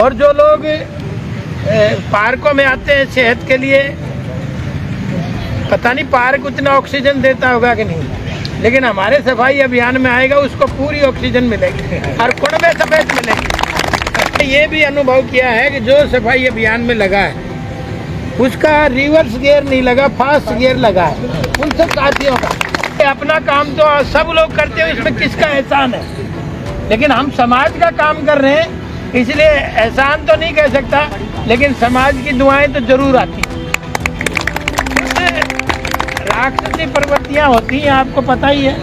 और जो लोग पार्कों में आते हैं सेहत के लिए, पता नहीं पार्क उतना ऑक्सीजन देता होगा कि नहीं, लेकिन हमारे सफाई अभियान में आएगा उसको पूरी ऑक्सीजन मिलेगी और कुड़वे सफेद मिलेगी। ये भी अनुभव किया है कि जो सफाई अभियान में लगा है उसका रिवर्स गियर नहीं लगा, फास्ट गियर लगा है। उन सब साथियों का अपना काम तो सब लोग करते हो, इसमें किसका एहसान है, लेकिन हम समाज का काम कर रहे हैं इसलिए एहसान तो नहीं कह सकता, लेकिन समाज की दुआएं तो जरूर आती हैं। राक्षसी प्रवृत्तियां होती हैं, आपको पता ही है।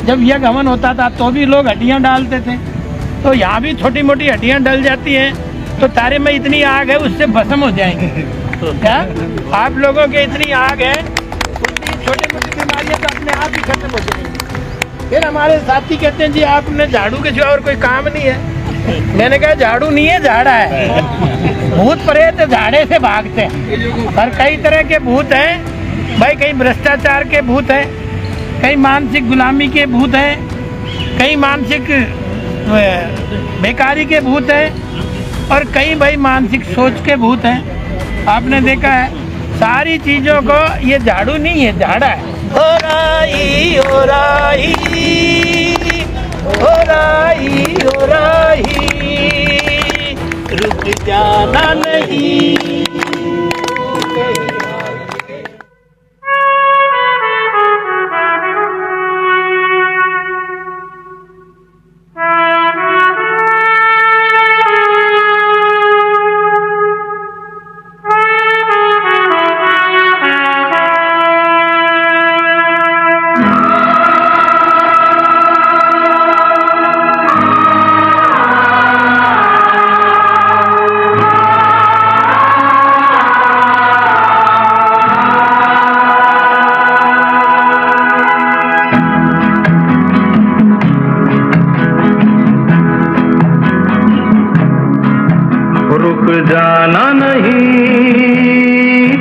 जब यज्ञ हवन होता था तो भी लोग हड्डियां डालते थे, तो यहाँ भी छोटी मोटी हड्डियां डल जाती हैं, तो तारे में इतनी आग है उससे भस्म हो जाएंगे। क्या आप लोगों के इतनी आग है, उतनी छोटी मोटी बीमारियां तो अपने आप ही खत्म हो जाएंगी। फिर हमारे साथी कहते हैं जी आपने झाड़ू के सिवा और कोई काम नहीं है। मैंने कहा झाड़ू नहीं है, झाड़ा है। भूत प्रेत झाड़े से भागते हैं, और कई तरह के भूत हैं भाई। कई भ्रष्टाचार के भूत हैं, कई मानसिक गुलामी के भूत हैं, कई मानसिक बेकारी के भूत हैं, और कई भाई मानसिक सोच के भूत हैं। आपने देखा है सारी चीजों को ये झाड़ू नहीं है, झाड़ा है। हो राही हो राही हो राही हो राही, रुक जाना नहीं। रुक जाना नहीं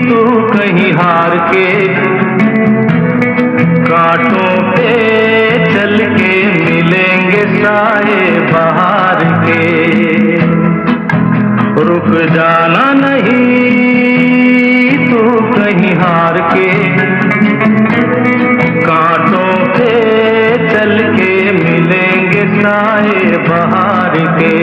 तू कहीं हार के, कांटों पे चल के मिलेंगे साए बहार के। रुक जाना नहीं तू कहीं हार के, कांटों पे चल के मिलेंगे साए बहार के।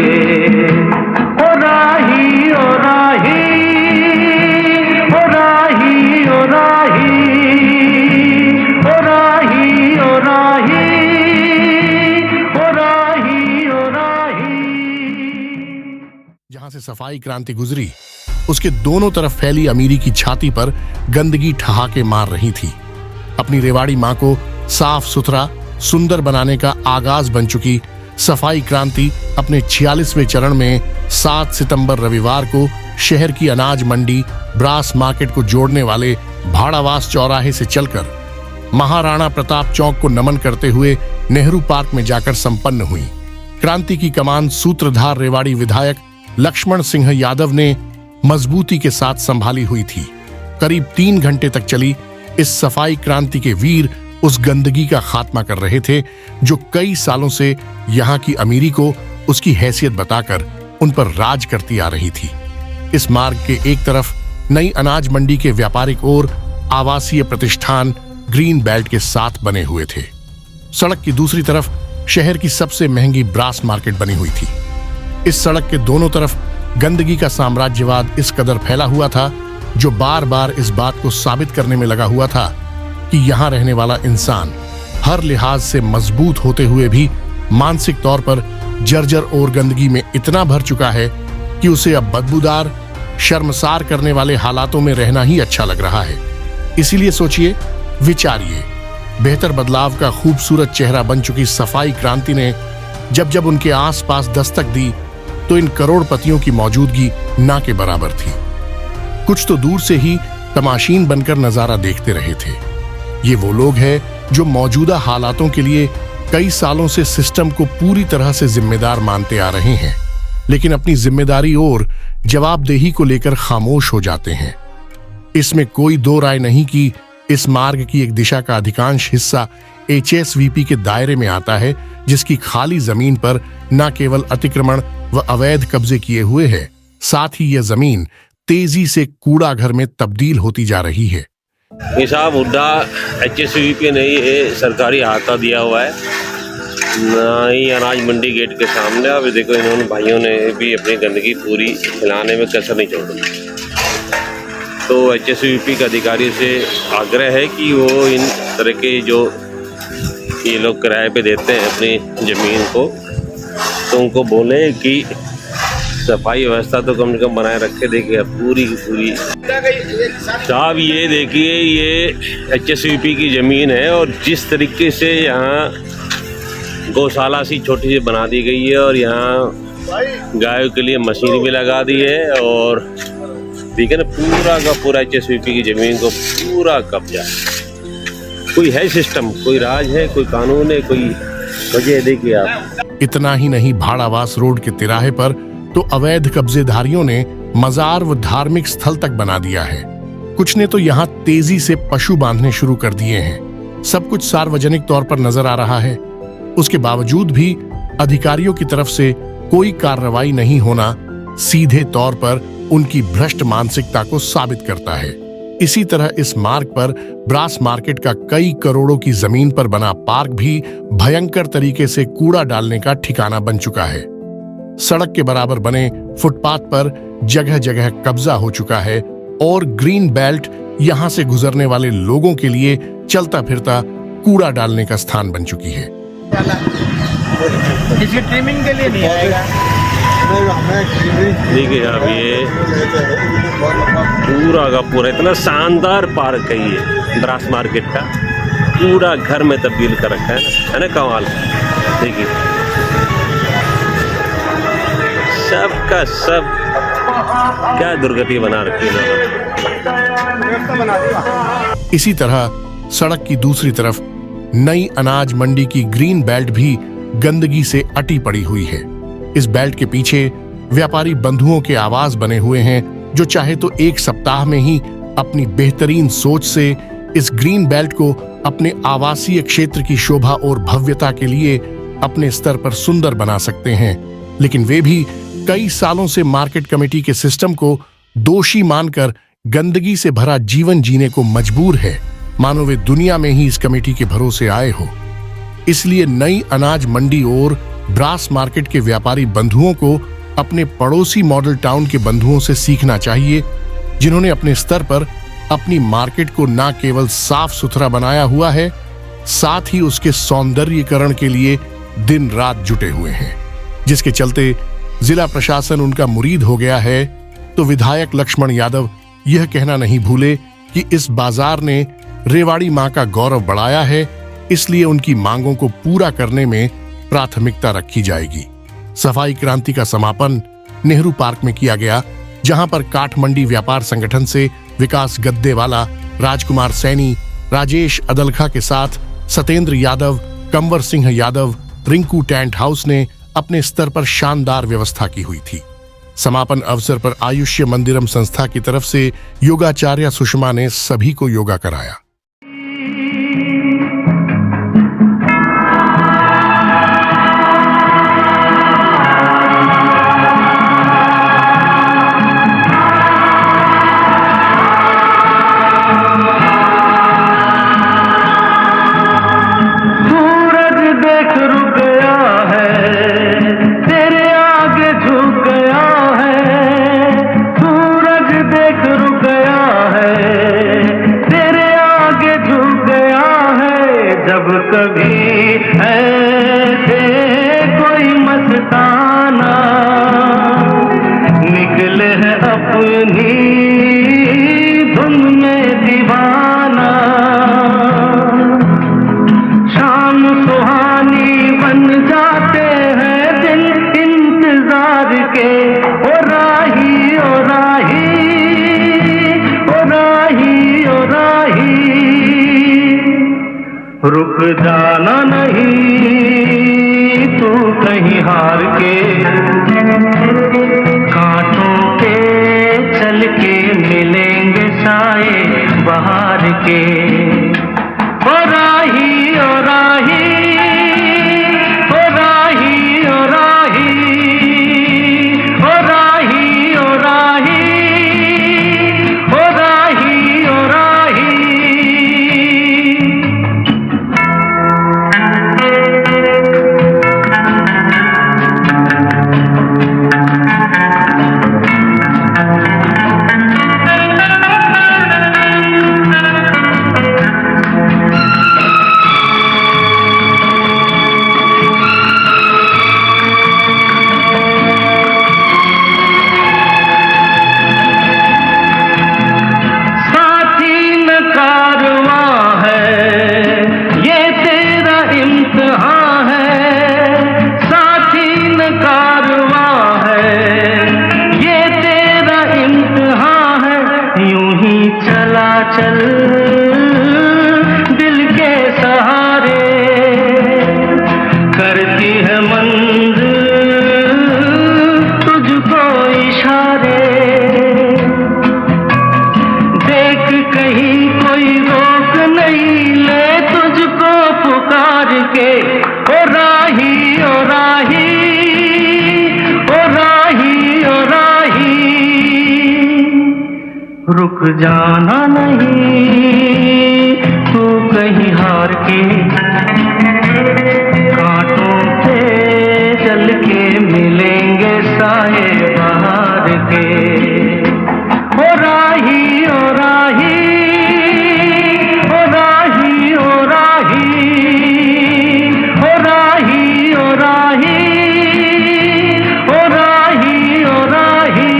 जहां से सफाई क्रांति गुजरी उसके दोनों तरफ फैली अमीरी की छाती पर गंदगी ठहाके मार रही थी। अपनी रेवाड़ी मां को साफ सुथरा सुंदर बनाने का आगाज बन चुकी सफाई क्रांति अपने 46वें चरण में 7 सितंबर रविवार को शहर की अनाज मंडी ब्रास मार्केट को जोड़ने वाले भाड़ावास चौराहे से चलकर महाराणा प्रताप चौक को नमन करते हुए नेहरू पार्क में जाकर संपन्न हुई। क्रांति की कमान सूत्रधार रेवाड़ी विधायक लक्ष्मण सिंह यादव ने मजबूती के साथ संभाली हुई थी। करीब 3 घंटे तक चली इस सफाई क्रांति के वीर उस गंदगी का खात्मा कर रहे थे जो कई सालों से यहाँ की अमीरी को उसकी हैसियत बताकर उन पर राज करती आ रही थी। इस मार्ग के एक तरफ नई अनाज मंडी के व्यापारिक और आवासीय प्रतिष्ठान ग्रीन बेल्ट के साथ बने हुए थे। सड़क की दूसरी तरफ शहर की सबसे महंगी ब्रास मार्केट बनी हुई थी। इस सड़क के दोनों तरफ गंदगी का साम्राज्यवाद इस कदर फैला हुआ था जो बार बार इस बात को साबित करने में लगा हुआ था कि यहाँ रहने वाला इंसान हर लिहाज से मजबूत होते हुए भी मानसिक तौर पर जर्जर और गंदगी में इतना भर चुका है कि उसे अब बदबूदार शर्मसार करने वाले हालातों में रहना ही अच्छा लग रहा है। इसीलिए सोचिए, विचारिए, बेहतर बदलाव का खूबसूरत चेहरा बन चुकी सफाई क्रांति ने जब जब उनके आसपास दस्तक दी तो इन करोड़पतियों की मौजूदगी ना के बराबर थी। कुछ तो दूर से ही तमाशीन बनकर नजारा देखते रहे थे। ये वो लोग हैं जो मौजूदा हालातों के लिए कई सालों से सिस्टम को पूरी तरह से जिम्मेदार मानते आ रहे हैं, लेकिन अपनी जिम्मेदारी और जवाबदेही को लेकर खामोश हो जाते हैं। इसमें कोई दो राय नहीं कि इस मार्ग की एक दिशा का अधिकांश हिस्सा HSVP के दायरे में आता है, जिसकी खाली जमीन पर न केवल अतिक्रमण व अवैध कब्जे किए हुए हैं साथ ही यह जमीन तेजी से कूड़ा घर में तब्दील होती जा रही है। हिसाब हुड्डा HSVP नहीं है, सरकारी अहाता दिया हुआ है ना ही अनाज मंडी गेट के सामने। अभी देखो इन्होंने भाइयों ने भी अपनी गंदगी पूरी फैलाने में कसर नहीं छोड़ी। तो HSVP के अधिकारी से आग्रह है कि वो इन तरह के जो ये लोग किराए पे देते हैं अपनी ज़मीन को, तो उनको बोले कि सफाई व्यवस्था तो कम से कम बनाए रखे। देखिए पूरी की पूरी साहब, ये देखिए ये HSVP की ज़मीन है और जिस तरीके से यहाँ गौशाला सी छोटी सी बना दी गई है और यहाँ गायों के लिए मशीन भी लगा दी है और ठीक है ना, पूरा का पूरा HSVP की ज़मीन को पूरा कब्जा। कोई है सिस्टम, कोई राज है, कोई कानून है, कोई वजह? देखिए आप। इतना ही नहीं, भाड़ावास रोड के तिराहे पर तो अवैध कब्जेधारियों ने मजार व धार्मिक स्थल तक बना दिया है। कुछ ने तो यहाँ तेजी से पशु बांधने शुरू कर दिए हैं। सब कुछ सार्वजनिक तौर पर नजर आ रहा है। उसके बावजूद भी अधिकारियों की तरफ से कोई कार्रवाई नहीं होना सीधे तौर पर उनकी भ्रष्ट मानसिकता को साबित करता है। इसी तरह इस मार्ग पर ब्रास मार्केट का कई करोड़ों की जमीन पर बना पार्क भी भयंकर तरीके से कूड़ा डालने का ठिकाना बन चुका है। सड़क के बराबर बने फुटपाथ पर जगह जगह कब्जा हो चुका है और ग्रीन बेल्ट यहां से गुजरने वाले लोगों के लिए चलता फिरता कूड़ा डालने का स्थान बन चुकी है। किसी ट्रिमिंग के लिए नहीं आएगा। देखिए अब ये पूरा का पूरा इतना शानदार पार्क है ये ब्रास मार्केट का, पूरा घर में तब्दील कर रखा है ना कमाल। देखिए सबका सब क्या दुर्गति बना रखी है। इसी तरह सड़क की दूसरी तरफ नई अनाज मंडी की ग्रीन बेल्ट भी गंदगी से अटी पड़ी हुई है। इस बेल्ट के पीछे व्यापारी बंधुओं के आवाज बने हुए हैं जो चाहे तो एक सप्ताह में ही अपनी बेहतरीन सोच से इस ग्रीन बेल्ट को अपने आवासीय क्षेत्र की शोभा और भव्यता के लिए अपने स्तर पर सुंदर बना सकते हैं, लेकिन वे भी कई सालों से मार्केट कमेटी के सिस्टम को दोषी मानकर गंदगी से भरा जीवन जीने को मजबूर है, मानो वे दुनिया में ही इस कमेटी के भरोसे आए हो। इसलिए नई अनाज मंडी और ब्रास मार्केट के व्यापारी बंधुओं को अपने पड़ोसी मॉडल टाउन के बंधुओं से सीखना चाहिए, जिन्होंने अपने स्तर पर अपनी मार्केट को न केवल साफ सुथरा बनाया हुआ है, साथ ही उसके सौंदर्यीकरण के लिए दिन रात जुटे हुए हैं। जिसके चलते जिला प्रशासन उनका मुरीद हो गया है। तो विधायक लक्ष्मण यादव यह कहना नहीं भूले कि इस बाजार ने रेवाड़ी मां का गौरव बढ़ाया है, इसलिए उनकी मांगों को पूरा करने में प्राथमिकता रखी जाएगी। सफाई क्रांति का समापन नेहरू पार्क में किया गया, जहां पर काठ मंडी व्यापार संगठन से विकास गद्देवाला, राजकुमार सैनी, राजेश अदलखा के साथ सतेंद्र यादव, कंवर सिंह यादव, रिंकू टेंट हाउस ने अपने स्तर पर शानदार व्यवस्था की हुई थी। समापन अवसर पर आयुष्य मंदिरम संस्था की तरफ से योगाचार्य सुषमा ने सभी को योगा कराया। जब कभी ऐसे कोई मस्ताना निकले है अपनी धुन में दीवाना, शाम सुहानी बन जाते हैं दिन इंतजार के। ओ राही ओ राही ओ राही ओ राही, रुक जाना नहीं तू कहीं हार के, कांटों के चल के मिलेंगे साए बहार के। ओ राही ओ राही ओ राही ओ राही ओ राही ओ चल दिल के सहारे, करती है मंजिल तुझको इशारे। देख कहीं कोई रोक नहीं ले तुझको पुकार के, ओ राही ओ राही ओ राही ओ राही। रुक जाना नहीं तू कहीं हार के, कांटों पे चल के मिलेंगे साए बहार के। ओ राही ओ राही ओ राही ओ राही ओ राही ओ राही ओ राही ओ राही।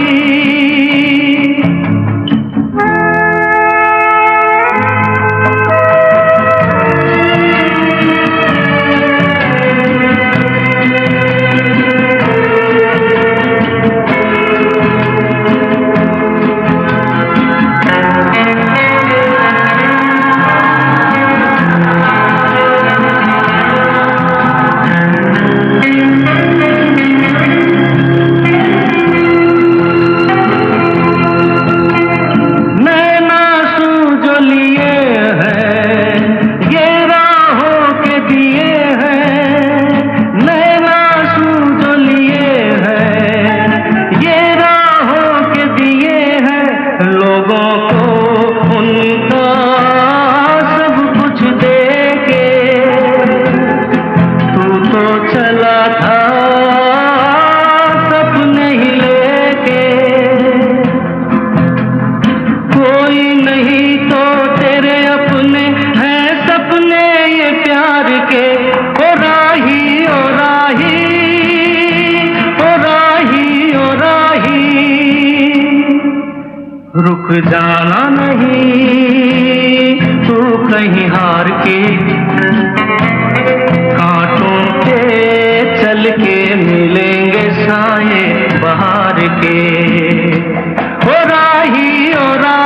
रुक जाना नहीं तू कहीं हार के, कांटों पे चल के मिलेंगे साए बहार के। ओ राही ओ राही